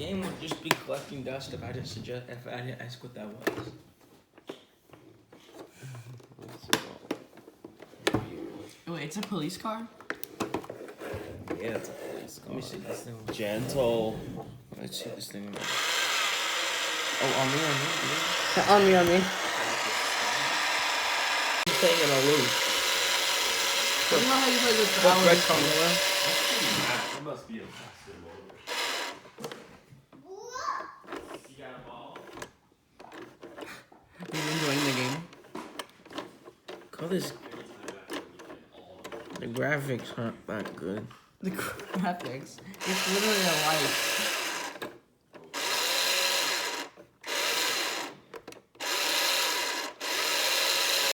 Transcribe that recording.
game would just be collecting dust if I didn't suggest if I didn't ask what that was. Wait, it's a police car? Yeah, it's a police car. Let me see this thing. Gentle. Let's see this thing. Oh, on me. On me. He's playing in a loop. I don't know how you play with Red powers. color. It must be a faster motor. You got a ball? Are you enjoying the game? Call this. The graphics aren't that good. The graphics. It's literally a light.